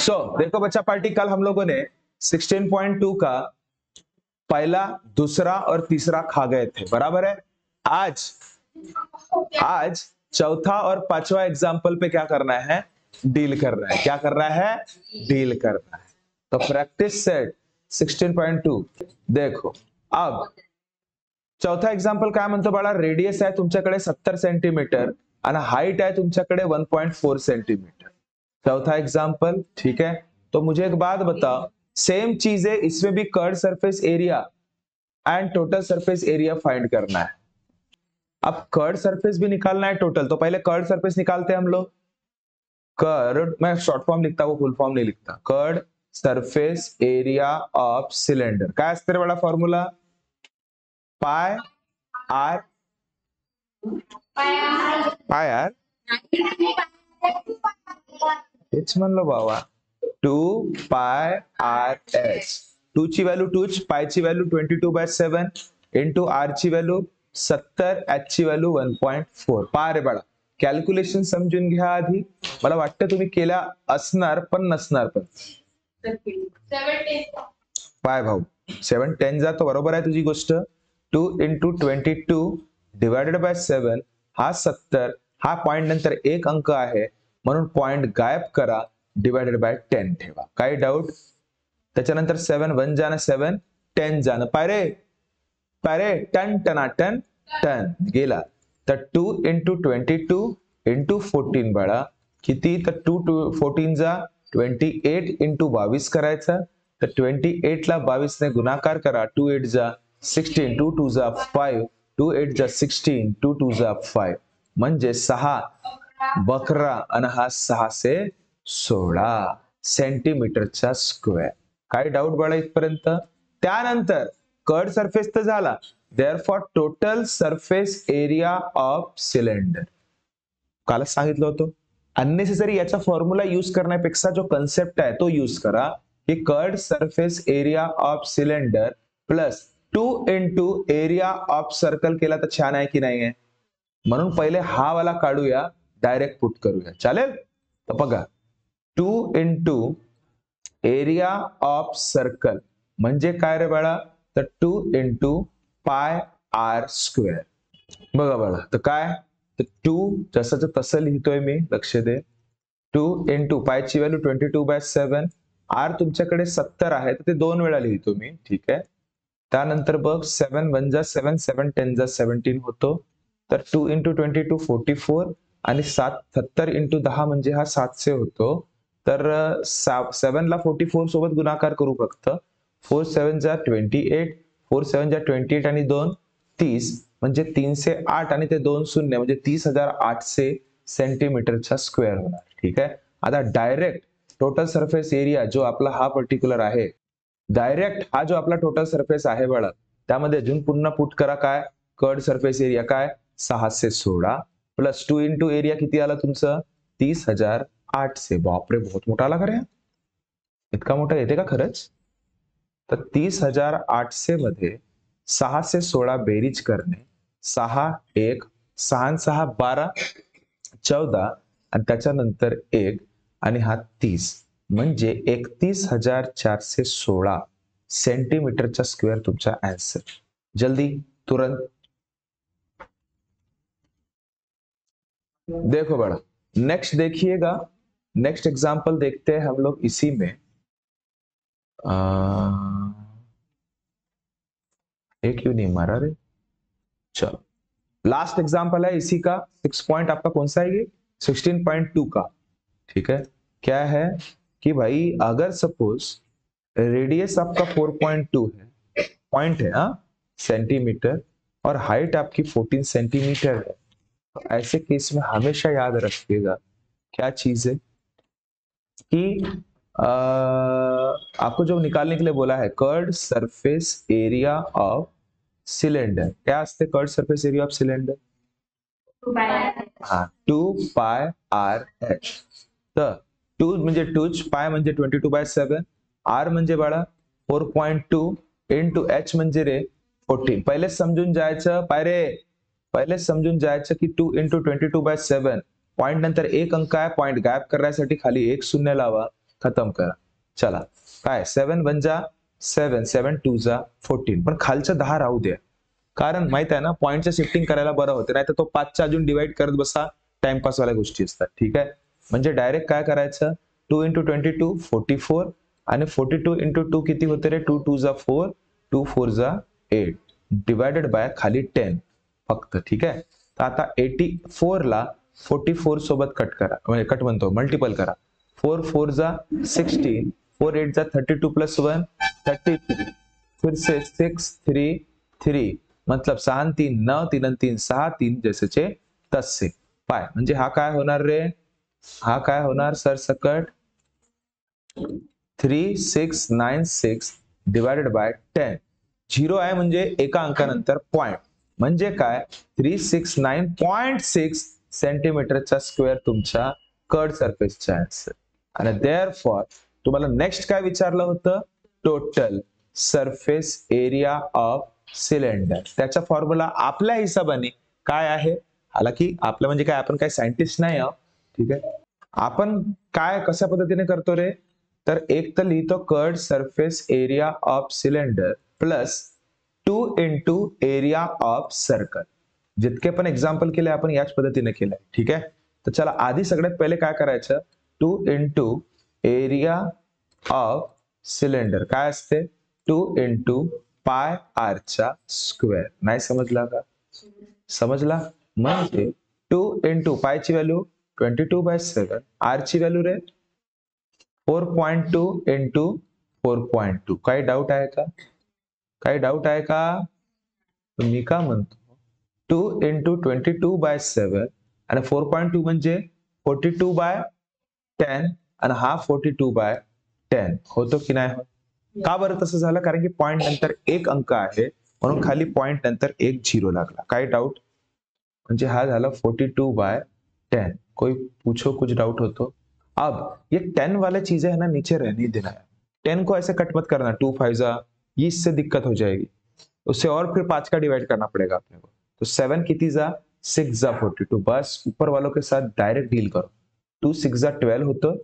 देखो बच्चा पार्टी, कल हम लोगों ने 16.2 का पहला, दूसरा और तीसरा खा गए थे, बराबर है। आज चौथा और पांचवा एग्जाम्पल पे क्या करना है, डील कर रहा है। क्या कर रहा है, डील कर रहा है। तो प्रैक्टिस सेट 16.2 देखो। अब चौथा एक्झाम्पल काय म्हणतो बाळा, रेडियस आहे तुमच्याकडे 70 सेंटीमीटर आणि हाइट है तुमच्याकडे 1.4 सेंटीमीटर। चौथा एग्जाम्पल, ठीक है। तो मुझे एक बात बताओ, सेम चीज है इसमें भी curve surface area end total surface area find करना है। अब कर्व सरफेस भी निकालना है टोटल, तो पहले कर्व सरफेस निकालते हैं हम लोग। कर्व, मैं शॉर्ट फॉर्म लिखता हूँ, फुल फॉर्म नहीं लिखता। Curve surface area of cylinder काय असते रे बड़ा फॉर्मूला, पाय आर, पाय आर हेच म्हणलो बाबा, 2 पाय आर एच। 2 ची व्हॅल्यू 2, पाय ची व्हॅल्यू 22/7 इंटू आर ची व्हॅल्यू 70, एच ची व्हॅल्यू 1.4। पहा रे बाळा, कॅल्क्युलेशन समजून घ्या आधी। मला वाटतं तुम्ही केल्या असणार पण नसणार पण। पाय भाऊ 7 10 जातो, बरोबर आहे तुझी गोष्ट। 2 इंटू 22 डिवाइडेड बाय 7, हा 70, हा पॉइंट नंतर एक अंक आहे म्हणून पॉइंट गायब करा, डिवाइडेड बाय 10 ठेवा। काही डाऊट? त्याच्यानंतर 7 1 जाणं 7 10 जाणं, पायरे पायरे टन टनाटन टन गेला। तर 2 इंटू 22 इंटू 14 बाळा किती, तर 2 14 जा 28 इंटू 22 करायचा। तर 28 ला 22 ने गुणाकार करा, 2 8 जा 16, 2 2 जा 5, 2 8 जा 16, 2 2 जा 5 म्हणजे 6 बकरा आणि हा 6 से 16 सेंटीमीटरचा स्क्वेअर। काय डाऊट बाळा इथपर्यंत? त्यानंतर कर्व सरफेस तर झाला, therefore total surface area of cylinder कालच सांगितलं होतं। अननेसेसरी याचा फॉर्म्युला यूज करण्यापेक्षा जो कन्सेप्ट आहे तो यूज करा, की curve surface area of cylinder plus 2 into area of circle केला तर छान आहे की नाही आहे? म्हणून पहिले हा वाला काढूया, डायरेक्ट पुट करूया, चालेल? तर बघा 2 इंटू एरिया ऑफ सर्कल म्हणजे काय रे बाळा, तर 2 इंटू पाय आर स्क्वेअर। बघा बाळा, तर काय, तर 2 जसंच तसं लिहितोय मी, लक्ष दे। 2 इंटू पायची व्हॅल्यू 22/7, आर तुमच्याकडे 70 आहे तर ते 2 वेळा लिहितो मी, ठीक आहे। त्यानंतर बघ 7 1 जा 7, 7 10 जा 17 होतो। तर 2 इंटू 22 44 आणि 70 इंटू 10 म्हणजे हा 700 होतो। तर 7 ला 44 सोबत गुणाकार करू फक्त, 4 7 जा 28, 4 7 जा 28 आणि 2 30 म्हणजे 308 आणि ते 2 शून्य म्हणजे 30,800 सेंटीमीटरचा स्क्वेअर होणार, ठीक आहे। आता डायरेक्ट टोटल सरफेस एरिया जो आपला हा पर्टिक्युलर आहे, डायरेक्ट हा जो आपला टोटल सरफेस आहे बाळा, त्यामध्ये अजून पुन्हा पुट करा काय, कर्व सरफेस एरिया काय 616 प्लस 2 इंटू एरिया किती आला तुमचं 30,800। बापरे, बहुत मोठा आला का रे, इतका मोठा येते का खरंच? तर 30,800 मध्ये 616 बेरीज करणे, 6 1 6 6 12 14 आणि त्याच्यानंतर 1 आणि हा 30 म्हणजे 31,416 सेंटीमीटरचा स्क्वेअर तुमचा आंसर। जल्दी तुरंत देखो बड़ा, नेक्स्ट देखिएगा, नेक्स्ट एग्जाम्पल देखते हैं हम लोग इसी में। एक क्यों नहीं मारा रे, चलो लास्ट एग्जाम्पल है इसी का। 6 पॉइंट आपका कौन सा है ये, 16.2 का, ठीक है। क्या है कि भाई अगर सपोज रेडियस आपका 4.2 है, पॉइंट है हाँ सेंटीमीटर, और हाइट आपकी 14 सेंटीमीटर है, तो ऐसे केस में हमेशा याद रखिएगा क्या चीज है कि आपको जो निकालने के लिए बोला है curve surface area of cylinder, क्या असते curve surface area of cylinder, हाँ 2 पाय आर एच। तर 2 म्हणजे 2, पाय म्हणजे 22/7, आर म्हणजे बाळा 4.2 इंटू एच म्हणजे रे 14। पहिले समजून जायचं पायरे, पहिले समजून जायचं की 2 इंटू 22/7 पॉइंट नंतर एक अंक आहे, पॉइंट गायब करण्यासाठी खाली एक शून्य लावा, खतम करा. चला काय 7 1 जा 7 7 2 जा 14. पण खालचं 10 राहू द्या, कारण माहित आहे ना पॉईंटचं शिफ्टिंग करायला बरं होतं, नाही तर तो 5चा अजून डिवाइड करत बसा, टाइमपास वाल्या गोष्टी असतात. ठीक आहे, म्हणजे डायरेक्ट काय करायचं 2 × 22 44 आणि 42 × 2 किती होते रे 2 2 जा 4 2 4 जा 8 डिवायडेड बाय खाली 10 फक्त. ठीक आहे, तर आता 84 ला 44 सोबत कट करा, म्हणजे कट म्हणतो मल्टिपल करा. 4 4 जा 16 4 8 जा 32 प्लस 1 33 फिर से 6 3 3 मतलब 6 3 9 3 3 6 3 जैसेचे तसे पाय. म्हणजे हा काय होणार रे, हा काय होणार सर सकट 3696 डिवायडेड बाय 10. 0 आहे म्हणजे एका अंकानंतर पॉइंट, म्हणजे काय 369.6 सेंटीमीटरचा स्क्वेअर तुमच्या कर्ड सरफेसचा आन्सर. आणि देअरफॉर तुम्हाला नेक्स्ट काय विचारलं होतं, total surface area of cylinder. त्याचा फॉर्म्युला आपल्या हिशोबाने काय आहे, हालाकी आपलं म्हणजे काय आपण काय सायंटिस्ट नाही आहोत. ठीक आहे, आपण काय कशा पद्धतीने करतो रे, तर एक तर लिहितो curved surface area of cylinder plus 2 × area of circle. जितके पण एक्झाम्पल केले आपण याच पद्धतीने केलंय. ठीक आहे, तर चला आधी सगळ्यात पहिले काय करायचं 2 × एरिया ऑफ सिलेंडर काय असते 2 × पाय आर चा स्क्वेअर. नाही समजला का, समजला, म्हणजे 2 × पायची व्हॅल्यू 22/7 आर ची व्हॅल्यू रे 4.2 × 4.2. काही डाऊट आहे का, काही डाऊट आहे का, मी का म्हणतो 2 × 22/7 आणि 4.2 म्हणजे 42/10 आणि हा 42/10 होतो की नाही होत. का बरं तसं झालं, कारण की पॉइंट नंतर एक अंक आहे म्हणून खाली पॉइंट नंतर एक 0 लागला. काही डाऊट, म्हणजे हा झाला 42/10. कोई पूछो कुछ डाउट हो तो. अब ये 10 वाले चीजें है ना नीचे रहने देना है, 10 को ऐसे कट मत करना 2 5 जा, ये इससे दिक्कत हो जाएगी, उससे और फिर 5 का डिवाइड करना पड़ेगा अपने को. तो 7 किती जा 6 जा 42, बस ऊपर वालों के साथ डायरेक्ट डील करो. 2 6 जा 12 होतं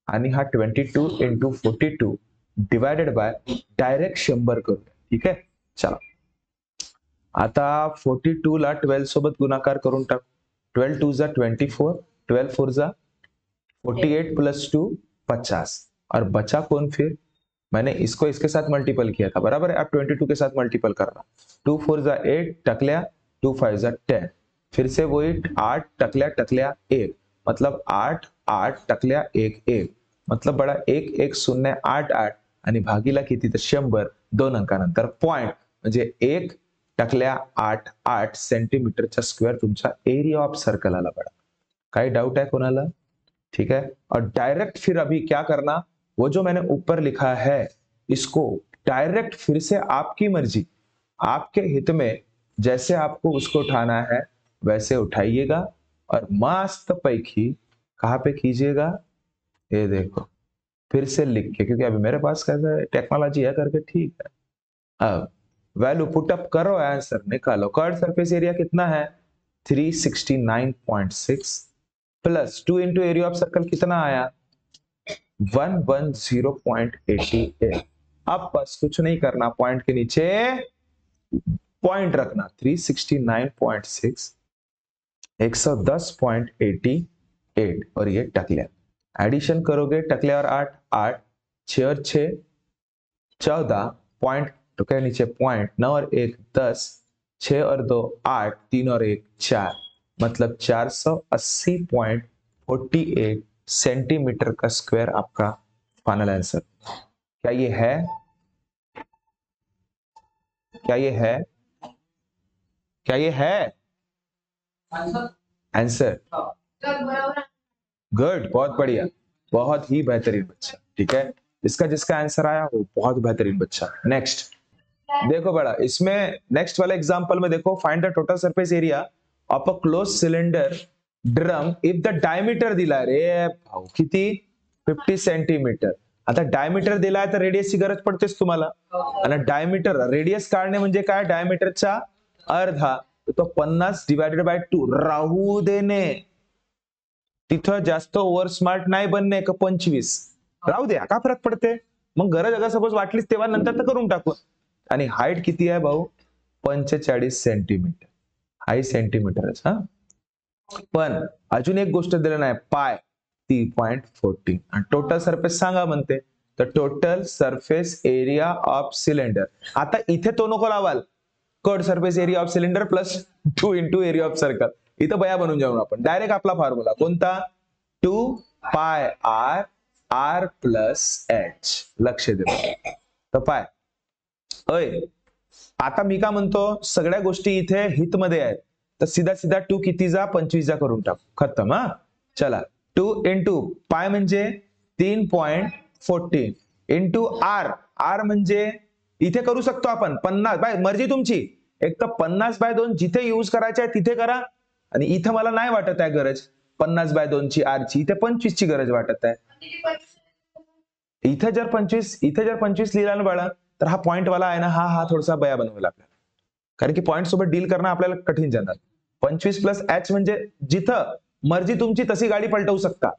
आणि हा 22 × 42 डिवायडेड बाय डायरेक्ट 100 करू. ठीक आहे, चला आता 42 ला 12 सोबत गुणाकार करून टाक. 12 2 जा 24 12 4 जा 48 प्लस 2 50 और बचा कौन फिर, मैंने इसको इसके साथ मल्टीपल किया था बराबर है, अब 22 के साथ मल्टीपल करना. 2 4 जा 8 टकल्या 2 5 जा 10 फिर से वही 8 टकल्या टकल्या 1 मतलब 8 8 टकल्या 1 1 मतलब बडा 1 1 0 8 8 आणि भागीला किती तर 100 दोन अंकानंतर पॉइंट, म्हणजे 1 टकल्या 8 8 सेंटीमीटरचा स्क्वेअर तुमचा एरिया ऑफ सर्कल आला बडा. काही डाउट है कोणाला. ठीक है, और डायरेक्ट फिर अभी क्या करना, वो जो मैंने ऊपर लिखा है इसको डायरेक्ट फिर से आपकी मर्जी, आपके हित में जैसे आपको उसको उठाना है वैसे उठाइएगा और मस्त पैकी कहाँ पे कीजिएगा, ये देखो फिर से लिख के, क्योंकि अभी मेरे पास कैसे टेक्नोलॉजी है करके. ठीक है, अब वैल्यू पुटअप करो, आंसर निकालो. कर्ड सरफेस एरिया कितना है 369.6 प्लस 2 × एरिया ऑफ सर्कल कितना आया 110.88. अब बस कुछ नहीं करना, पॉइंट के नीचे पॉइंट रखना 369.6 110.88 और ये टकल्या. एडिशन करोगे टकल्या और 8 8 6 और 6 14 पॉइंट तो क्या नीचे पॉइंट 9 और 1 10 6 और 2 8 3 और 1 4 मतलब 480.48 सेंटीमीटर का स्क्वायर आपका फाइनल आंसर. क्या ये है, क्या ये है, क्या ये है आंसर. गुड, बहुत बढ़िया, बहुत ही बेहतरीन बच्चा. ठीक है, इसका जिसका आंसर आया वो बहुत बेहतरीन बच्चा. नेक्स्ट देखो बड़ा, इसमें नेक्स्ट वाले एग्जांपल में देखो, find the total surface area of a close cylinder drum if the diameter दिलाय रे भाऊ किती 50 सेंटीमीटर. आता डायमीटर दिलाय तर रेडियसची गरज पडतेच तुम्हाला, आणि डायमीटर रेडियस काढणे म्हणजे काय डायमीटरचा अर्धा, तो 50 डिवायडेड बाय 2 राहू देणे, तिथं जास्त ओव्हर स्मार्ट नाही बनणे का 25. राहू द्या, का फरक पडते. मग गरज अगर सपोज वाटलीच तेव्हा नंतर तर करून टाकू. आणि हाईट किती आहे भाऊ, 45 सेंटीमीटर. हाई सेंटीमीटरच हा. पण अजून एक गोष्ट दिलं नाही, पाय 3.14 आणि टोटल सरफेस सांगा म्हणते. तर total surface area of cylinder. आता इथे तो नको लावाल, cut surface area of cylinder plus 2 into area of circle. इथं बया बनवून जाऊन आपण डायरेक्ट आपला फॉर्म्युला कोणता, 2 पाय आर आर प्लस एच. लक्ष दे तर पाय. अय आता मी का म्हणतो, सगळ्या गोष्टी इथे हित मध्ये आहेत, तर सीधा सीधा 2 किती जा 25 जा करून टाकू, खतम. हा चला, 2 इंटू पाय म्हणजे 3.14 इंटू आर. आर म्हणजे इथे करू शकतो आपण 50 बाय, मर्जी तुमची. एक तर 50/2 जिथे युज करायचे आहे तिथे करा. आणि इथं मला नाही वाटत आहे गरज 50/2 ची आरची, इथे 25 ची गरज वाटत आहे. इथे जर 25 लिहिला ना बाळा, तर हा पॉइंट वाला आहे ना, हा थोडासा बया बनवायला आपल्याला, कारण की पॉइंट सोबत डील करणं आपल्याला कठीण जाणार. 25 प्लस एच म्हणजे जिथं मर्जी तुमची तशी गाडी पलटवू शकता,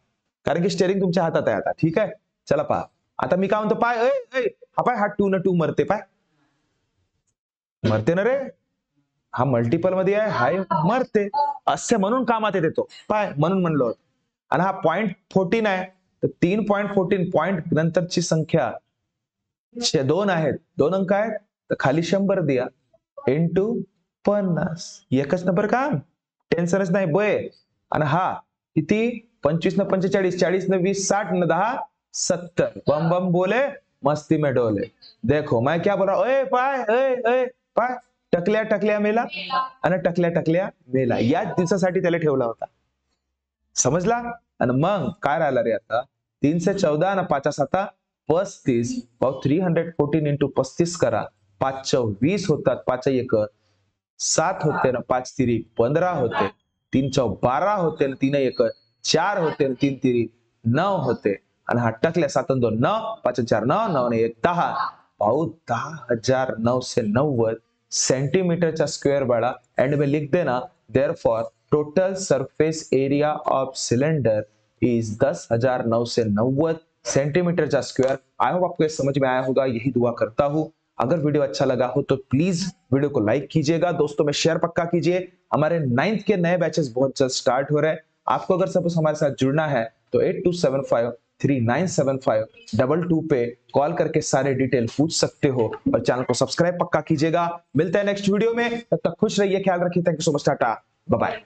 कारण की स्टेअरिंग तुमच्या हातात आहे आता. ठीक आहे, चला पहा. आता मी काय म्हणतो, पाय हा पाय, हा 2 न 2 मरते, पाय मरते ना रे. हा मल्टिपल मध्ये आहे, हाय मरते. असे म्हणून कामात येते तो पाय, म्हणून म्हणलो होतं. आणि हा 0.14 आहे, तर 3.14 पॉइंट नंतरची संख्या 2 आहेत, 2 अंक आहेत, तर खाली 100 द्या इंटू 50. एकच नंबर काम, टेन्शनच नाही बय. आणि हा किती, 25 न 45, 40 न 20, 60 न 10, 70. बम बम बोले, मस्ती में डोले. देखो मैं क्या बोल रहा हूं, ओए पाय, ओए पाय, टकल्या टकल्या मेला आणि टकल्या टकल्या मेला. याच दिवसासाठी त्याला ठेवला होता, समजला. आणि मग काय राहिला रे आता, 314 ना 5 7 35. 314 इंटू 35 करा, 5 20 होतात, 5 1 7 होते ना, 5 3 15 होते, 3 12 होते ना, 3 1 4 होते ना, 3 3 9 होते. आणि हा टकल्या 7 2 9, 5 4 9, 9 1 10. भाऊ 10,990 सेंटीमीटरचा स्क्वेअर बाळा. एंड में लिख देना, therefore total surface area of cylinder is 10,990 centimetre का स्क्वायर. आई होप आपको समझ में आया होगा, यही दुआ करता हूं. अगर वीडियो अच्छा लगा हो तो प्लीज वीडियो को लाइक कीजिएगा, दोस्तों में शेयर पक्का कीजिए. हमारे 9th के नए बैचेस बहुत जल्द स्टार्ट हो रहे हैं. आपको अगर सपोज हमारे साथ जुड़ना है तो 8275397522 पे कॉल करके सारे डिटेल पूछ सकते हो, और चैनल को सब्सक्राइब पक्का कीजिएगा. मिलते हैं नेक्स्ट वीडियो में, तब तक खुश रहिए, ख्याल रखिए. Thank you so much, tata, bye bye.